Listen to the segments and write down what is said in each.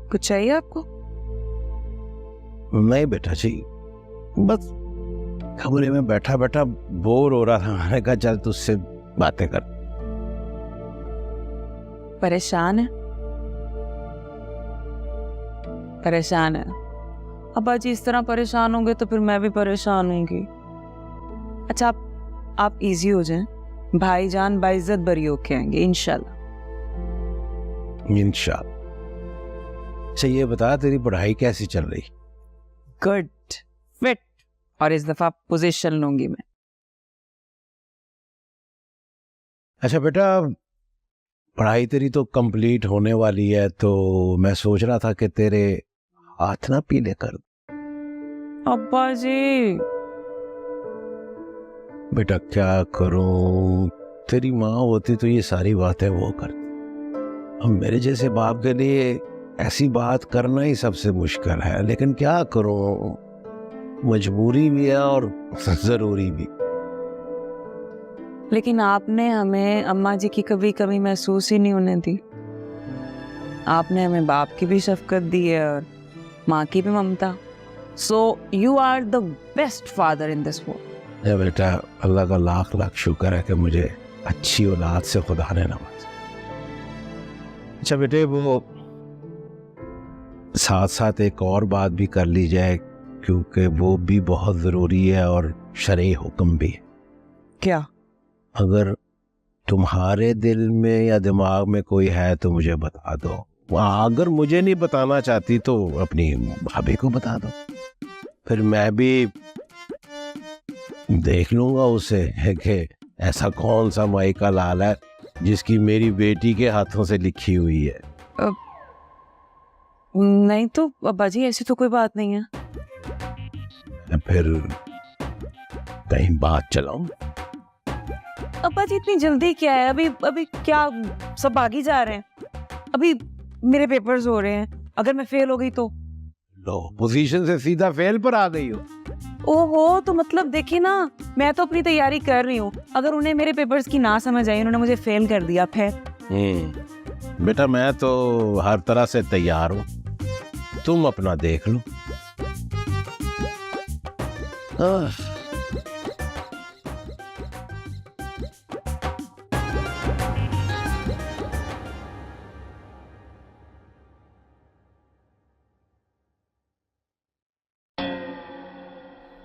कुछ चाहिए आपको? नहीं बेटा जी, बस कमरे में बैठा बैठा बोर हो रहा था। मैंने कहा चल तुझसे बातें कर। परेशान है? परेशान है? अब्बा जी इस तरह परेशान होंगे तो फिर मैं भी परेशान होंगी। अच्छा आप इजी हो जाएं, भाईजान बाइज्जत बरी होके आएंगे इंशाल्लाह। इंशाल्लाह। अच्छा ये बता, तेरी पढ़ाई कैसी चल रही? गुड, फिट, और इस दफा पोजीशन लूंगी मैं। अच्छा बेटा, पढ़ाई तेरी तो कंप्लीट होने वाली है, तो मैं सोच रहा था कि तेरे हाथ ना पीले कर। अब्बा जी बेटा क्या करूं, तेरी माँ होती तो ये सारी बातें वो करती। अब मेरे जैसे बाप के लिए ऐसी बात करना ही सबसे मुश्किल है, लेकिन क्या करूं, मजबूरी भी है और जरूरी भी। लेकिन आपने हमें अम्मा जी की कभी कभी महसूस ही नहीं होने दी। आपने हमें बाप की भी शफकत दी है और माँ की भी ममता। So you are the best father in this world. बेटा अल्लाह का लाख लाख शुक्र है कि मुझे अच्छी औलाद से खुदा ने नवाजा। अच्छा बेटे, वो साथ साथ एक और बात भी कर ली जाए, क्योंकि वो भी बहुत ज़रूरी है और शरई हुक्म भी है। क्या? अगर तुम्हारे दिल में या दिमाग में कोई है तो मुझे बता दो। अगर मुझे नहीं बताना चाहती तो अपनी भाभी को बता दो, फिर मैं भी देख लूंगा उसे कि ऐसा कौन सा माई का लाल है जिसकी मेरी बेटी के हाथों से लिखी हुई है। नहीं तो अब्बा जी ऐसी तो कोई बात नहीं है। फिर कहीं बात चलाऊं? अब्बा जी इतनी जल्दी क्या है? अभी क्या सब आगे जा रहे हैं? अभी मेरे पेपर्स हो रहे हैं, अगर मैं फेल हो गई तो? लो, पोजीशन से सीधा फेल पर आ गई हो। ओहो, तो मतलब देखिए ना, मैं तो अपनी तैयारी कर रही हूँ। अगर उन्हें मेरे पेपर्स की ना समझ आई, उन्होंने मुझे फेल कर दिया फिर? बेटा मैं तो हर तरह से तैयार हूँ, तुम अपना देख लो।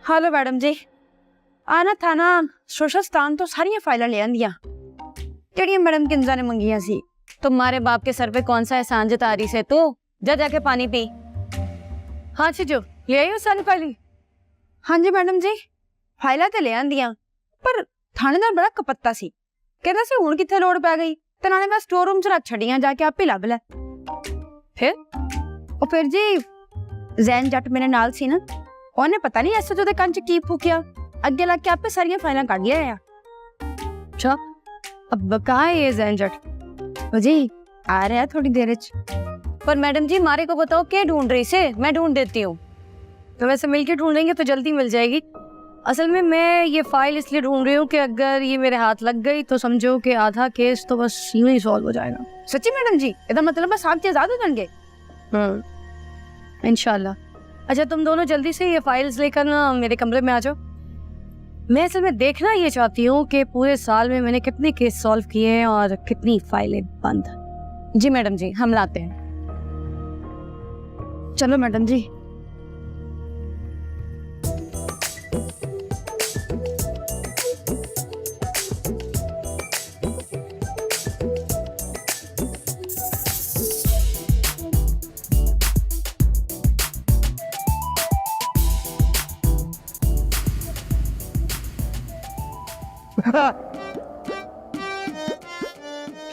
हेलो मैडम जी, आना था ना सोशलस्तान तो सारिया फाइलें ले आंदियां जड़ियां मैडम किंजा ने मंगियां सी। तुम्हारे बाप के सर पे कौन सा एहसान जता रही से तू? जा जाके पानी पी। हाँ जो ले आई हो सारी फाइलें? हाँ जी मैडम जी, फाइलें तो ले आंदियां, पर थानेदार बड़ा कपत्ता सी, कहता सी हुण कित्थे लोड़ पै गई, ते नाले मैं स्टोर रूम च रख छड़ियां, जाके आपे लभ लै। फिर जी जैन जट मेरे नाल सी ना, ਉਹਨੇ पता नहीं ऐसे जो कंच की फूकिया, अगे लग के आपे सारिया फाइलें कट लिया है। अच्छा अब कहाँ है ये झंझट? जी आ रहा है थोड़ी देर पर मैडम जी मारे को बताओ क्या ढूंढ रही से, मैं ढूंढ देती हूँ। तो वैसे मिलके ढूंढेंगे तो जल्दी मिल जाएगी। असल में मैं ये फाइल इसलिए ढूंढ रही हूँ कि अगर ये मेरे हाथ लग गई तो समझो कि आधा केस तो बस यूं ही सॉल्व हो जाएगा। सच्ची मैडम जी, इसका मतलब बस आप आजाद हो जाएंगे इंशाल्लाह। अच्छा तुम दोनों जल्दी से ये फाइल्स लेकर ना मेरे कमरे में आ जाओ। मैं असल में देखना ये चाहती हूँ कि पूरे साल में मैंने कितने केस सॉल्व किए हैं और कितनी फाइलें बंद। जी मैडम जी, हम लाते हैं। चलो मैडम जी।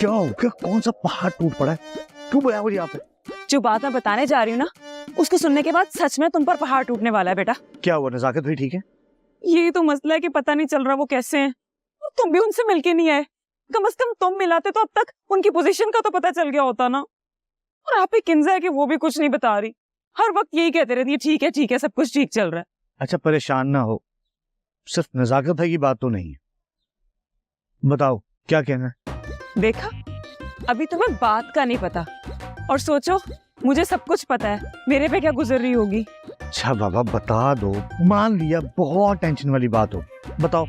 क्या हो गया? कौन सा पहाड़ टूट पड़ा है? क्यों बुलाया मुझे यहाँ पे? जो बात मैं बताने जा रही हूँ ना, उसको सुनने के बाद सच में तुम पर पहाड़ टूटने वाला है बेटा। क्या हुआ? नजाकत भाई ठीक है? यही तो मसला है कि पता नहीं चल रहा वो कैसे हैं, और तुम भी उनसे मिलके नहीं आए। कम से कम तुम मिलाते तो अब तक उनकी पोजीशन का तो पता चल गया होता ना। और आप ही किंजा है कि वो भी कुछ नहीं बता रही, हर वक्त यही कहते रहती है ठीक है सब कुछ ठीक चल रहा है। अच्छा परेशान ना हो, सिर्फ नजाकत भाई की बात तो नहीं है, बताओ क्या कहना है? देखा, अभी तुम्हें बात का नहीं पता और सोचो मुझे सब कुछ पता है मेरे पे क्या गुजर रही होगी। अच्छा बाबा बता दो, मान लिया बहुत टेंशन वाली बात हो, बताओ।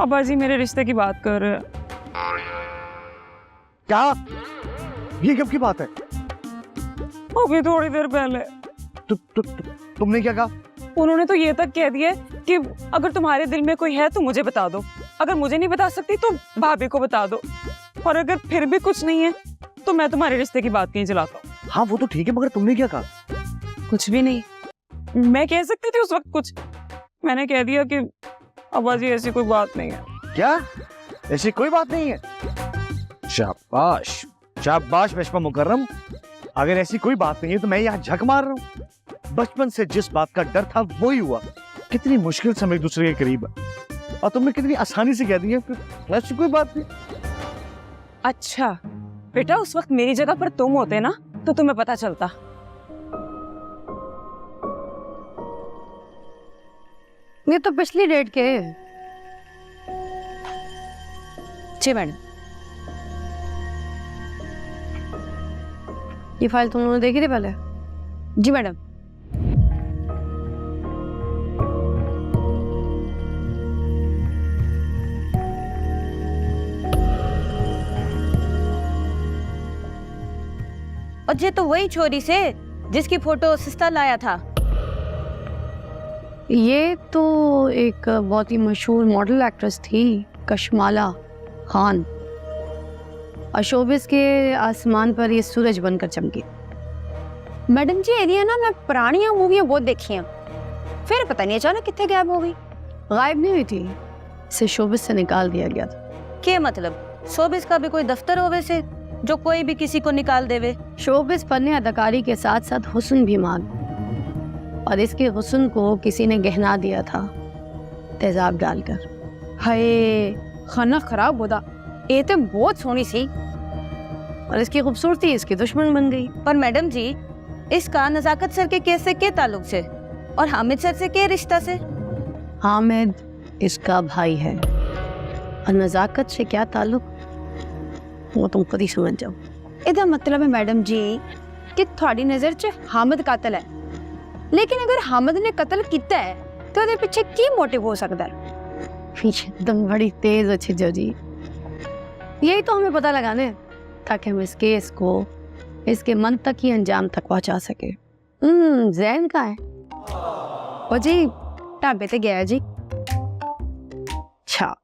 अब्बा जी मेरे रिश्ते की बात कर रहे हैं। क्या? ये कब की बात है? अभी थोड़ी देर पहले। तुमने क्या कहा? उन्होंने तो ये तक कह दिया कि अगर तुम्हारे दिल में कोई है तो मुझे बता दो, अगर मुझे नहीं बता सकती तो भाभी को बता दो, और अगर फिर भी कुछ नहीं है तो मैं तुम्हारे रिश्ते की बात नहीं चलाता हूँ। हाँ वो तो ठीक है, मगर तुमने क्या कहा? कुछ भी नहीं। मैं कह सकती थी उस वक्त कुछ, मैंने कह दिया कि अब्बा जी ऐसी कोई बात नहीं है। क्या? ऐसी कोई बात नहीं है? शाबाश शाबाश मेशमा मुकर्रम, अगर ऐसी कोई बात नहीं है तो मैं यहाँ झक मार रहा हूँ। बचपन से जिस बात का डर था वही हुआ। कितनी मुश्किल से हम एक दूसरे के करीब है, और तुमने कितनी आसानी से कह दिया कि ऐसी कोई बात नहीं। अच्छा बेटा, उस वक्त मेरी जगह पर तुम होते ना तो तुम्हें पता चलता। ये तो पिछली डेट के। जी मैडम, ये फाइल तुम लोगों ने देखी थी पहले? जी मैडम। और ये तो वही छोरी से जिसकी फोटो सिस्ता लाया था। ये तो एक बहुत ही मशहूर मॉडल एक्ट्रेस थी, कशमाला खान। और शोबिस के आसमान पर ये सूरज बनकर चमकी। मैडम जी एरिया ना मैं पुरानी मूवियां बहुत देखी हैं, फिर पता नहीं अचानक कितने गायब हो गई। गायब नहीं हुई थी, इसे शोबिस से निकाल दिया गया था। क्या मतलब? शोबिस का भी कोई दफ्तर हो वैसे जो कोई भी किसी को निकाल देवे? शोबिस फन अदाकारी के साथ साथ हुस्न भी मान, और इसके हुस्न को किसी ने गहना दिया था तेजाब डालकर। हाय खाना खराब होता, ये तो बहुत सोनी सी, और इसकी खूबसूरती इसकी दुश्मन बन गई। पर मैडम जी इसका नजाकत सर के केस से क्या ताल्लुक से, और हामिद सर से क्या रिश्ता से? हामिद इसका भाई है, और नजाकत से क्या ताल्लुक वो तुम खुद ही समझ जाओ। ਇਹਦਾ मतलब है मैडम जी कि थोड़ी नजर च हामिद कातिल है, लेकिन अगर हामिद ने कत्ल किया है तो ਉਹਦੇ ਪਿੱਛੇ ਕੀ मोटिव हो सकता है? पीछे एकदम बड़ी तेज अच्छी जो जी, यही तो हमें पता लगाना है ताकि हम इस केस को इसके मन तक ही अंजाम तक पहुंचा सके। जैन का है ओ जी ढाबे ते गया जी। अच्छा